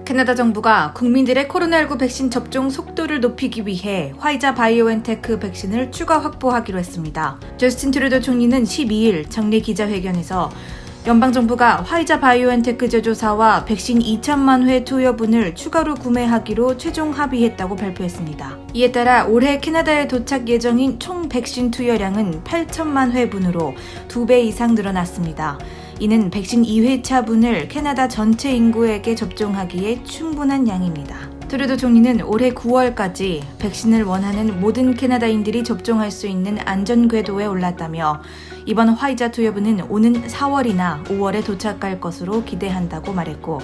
캐나다 정부가 국민들의 코로나19 백신 접종 속도를 높이기 위해 화이자 바이오엔테크 백신을 추가 확보하기로 했습니다. 저스틴 트루도 총리는 12일 정례 기자회견에서 연방정부가 화이자 바이오엔테크 제조사와 백신 2천만 회 투여분을 추가로 구매하기로 최종 합의했다고 발표했습니다. 이에 따라 올해 캐나다에 도착 예정인 총 백신 투여량은 8천만 회분으로 2배 이상 늘어났습니다. 이는 백신 2회차분을 캐나다 전체 인구에게 접종하기에 충분한 양입니다. 트루도 총리는 올해 9월까지 백신을 원하는 모든 캐나다인들이 접종할 수 있는 안전 궤도에 올랐다며 이번 화이자 투여분은 오는 4월이나 5월에 도착할 것으로 기대한다고 말했고,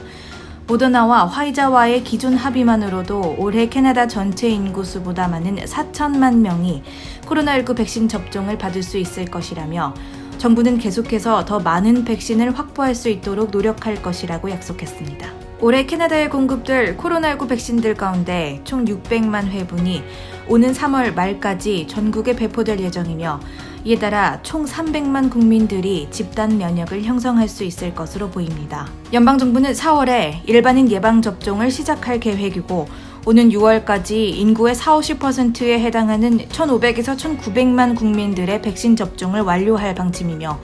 모더나와 화이자와의 기존 합의만으로도 올해 캐나다 전체 인구수보다 많은 4천만 명이 코로나19 백신 접종을 받을 수 있을 것이라며 정부는 계속해서 더 많은 백신을 확보할 수 있도록 노력할 것이라고 약속했습니다. 올해 캐나다에 공급될 코로나19 백신들 가운데 총 600만 회분이 오는 3월 말까지 전국에 배포될 예정이며, 이에 따라 총 300만 국민들이 집단 면역을 형성할 수 있을 것으로 보입니다. 연방정부는 4월에 일반인 예방접종을 시작할 계획이고, 오는 6월까지 인구의 40~50%에 해당하는 1,500에서 1,900만 국민들의 백신 접종을 완료할 방침이며,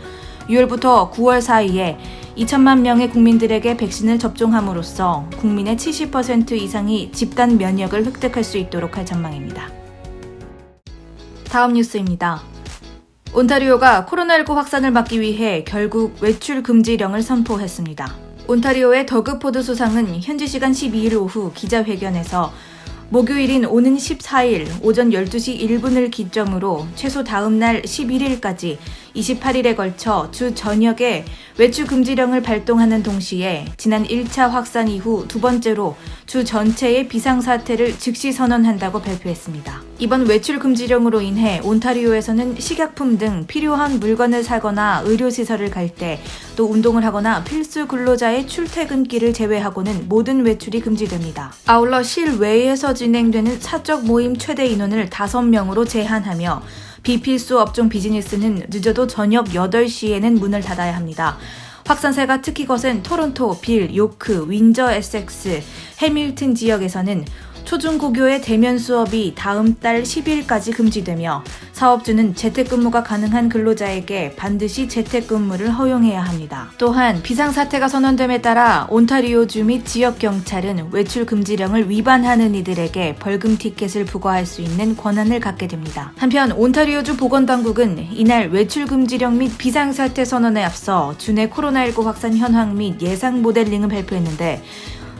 6월부터 9월 사이에 2천만 명의 국민들에게 백신을 접종함으로써 국민의 70% 이상이 집단 면역을 획득할 수 있도록 할 전망입니다. 다음 뉴스입니다. 온타리오가 코로나19 확산을 막기 위해 결국 외출 금지령을 선포했습니다. 온타리오의 더그포드 수상은 현지 시간 12일 오후 기자회견에서 목요일인 오는 14일 오전 12시 1분을 기점으로 최소 다음 날 11일까지 28일에 걸쳐 주 전역에 외출 금지령을 발동하는 동시에 지난 1차 확산 이후 두 번째로 주 전체의 비상사태를 즉시 선언한다고 발표했습니다. 이번 외출 금지령으로 인해 온타리오에서는 식약품 등 필요한 물건을 사거나 의료시설을 갈 때, 또 운동을 하거나 필수 근로자의 출퇴근길을 제외하고는 모든 외출이 금지됩니다. 아울러 실외에서 진행되는 사적 모임 최대 인원을 5명으로 제한하며 비필수 업종 비즈니스는 늦어도 저녁 8시에는 문을 닫아야 합니다. 확산세가 특히 거센 토론토, 빌, 요크, 윈저, 에섹스, 해밀튼 지역에서는 초중고교의 대면 수업이 다음 달 10일까지 금지되며 사업주는 재택근무가 가능한 근로자에게 반드시 재택근무를 허용해야 합니다. 또한 비상사태가 선언됨에 따라 온타리오주 및 지역경찰은 외출 금지령을 위반하는 이들에게 벌금 티켓을 부과할 수 있는 권한을 갖게 됩니다. 한편 온타리오주 보건당국은 이날 외출 금지령 및 비상사태 선언에 앞서 주내 코로나19 확산 현황 및 예상 모델링을 발표했는데,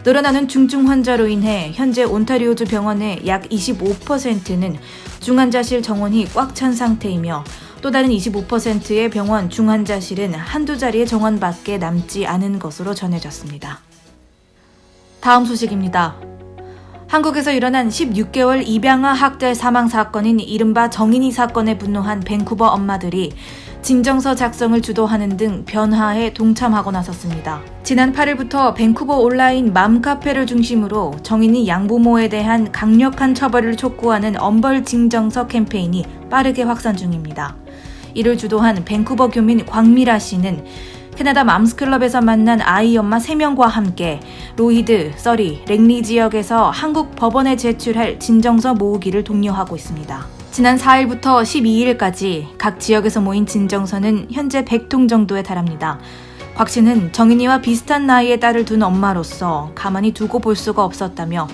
늘어나는 중증 환자로 인해 현재 온타리오주 병원의 약 25%는 중환자실 정원이 꽉 찬 상태이며, 또 다른 25%의 병원 중환자실은 한두 자리의 정원밖에 남지 않은 것으로 전해졌습니다. 다음 소식입니다. 한국에서 일어난 16개월 입양아 학대 사망 사건인 이른바 정인이 사건에 분노한 밴쿠버 엄마들이 진정서 작성을 주도하는 등 변화에 동참하고 나섰습니다. 지난 8일부터 밴쿠버 온라인 맘카페를 중심으로 정인이 양부모에 대한 강력한 처벌을 촉구하는 엄벌 진정서 캠페인이 빠르게 확산 중입니다. 이를 주도한 밴쿠버 교민 광미라 씨는 캐나다 맘스클럽에서 만난 아이 엄마 3명과 함께 로이드, 서리, 랭리 지역에서 한국 법원에 제출할 진정서 모으기를 독려하고 있습니다. 지난 4일부터 12일까지 각 지역에서 모인 진정서는 현재 100통 정도에 달합니다. 곽 씨는 정인이와 비슷한 나이의 딸을 둔 엄마로서 가만히 두고 볼 수가 없었다며,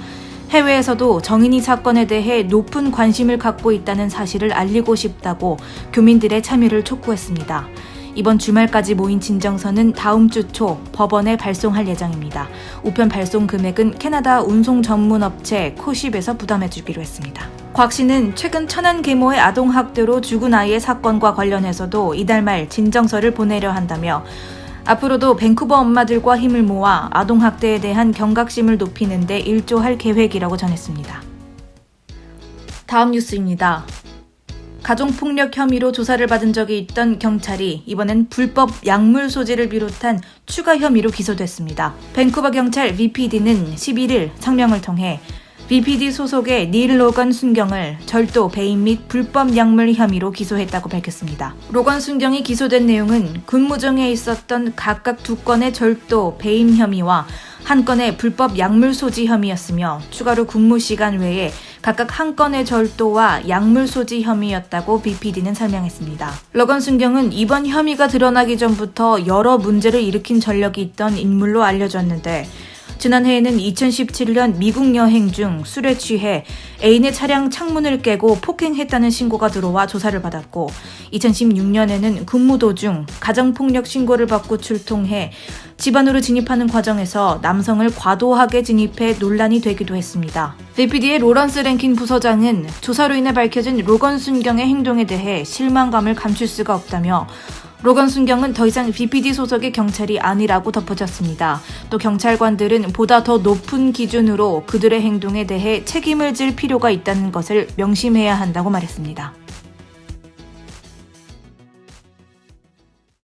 해외에서도 정인이 사건에 대해 높은 관심을 갖고 있다는 사실을 알리고 싶다고 교민들의 참여를 촉구했습니다. 이번 주말까지 모인 진정서는 다음 주 초 법원에 발송할 예정입니다. 우편 발송 금액은 캐나다 운송 전문 업체 코쉽에서 부담해주기로 했습니다. 곽 씨는 최근 천안 계모의 아동학대로 죽은 아이의 사건과 관련해서도 이달 말 진정서를 보내려 한다며, 앞으로도 밴쿠버 엄마들과 힘을 모아 아동학대에 대한 경각심을 높이는 데 일조할 계획이라고 전했습니다. 다음 뉴스입니다. 가정폭력 혐의로 조사를 받은 적이 있던 경찰이 이번엔 불법 약물 소지를 비롯한 추가 혐의로 기소됐습니다. 밴쿠버 경찰 VPD는 11일 성명을 통해 BPD 소속의 닐 로건 순경을 절도, 배임 및 불법 약물 혐의로 기소했다고 밝혔습니다. 로건 순경이 기소된 내용은 군무정에 있었던 각각 2건의 절도, 배임 혐의와 1건의 불법 약물 소지 혐의였으며 추가로 근무 시간 외에 각각 1건의 절도와 약물 소지 혐의였다고 BPD는 설명했습니다. 로건 순경은 이번 혐의가 드러나기 전부터 여러 문제를 일으킨 전력이 있던 인물로 알려졌는데 지난해에는 2017년 미국 여행 중 술에 취해 애인의 차량 창문을 깨고 폭행했다는 신고가 들어와 조사를 받았고 2016년에는 근무 도중 가정폭력 신고를 받고 출동해 집안으로 진입하는 과정에서 남성을 과도하게 진입해 논란이 되기도 했습니다. BPD의 로런스 랭킨 부서장은 조사로 인해 밝혀진 로건 순경의 행동에 대해 실망감을 감출 수가 없다며 로건 순경은 더 이상 BPD 소속의 경찰이 아니라고 덧붙였습니다. 또 경찰관들은 보다 더 높은 기준으로 그들의 행동에 대해 책임을 질 필요가 있다는 것을 명심해야 한다고 말했습니다.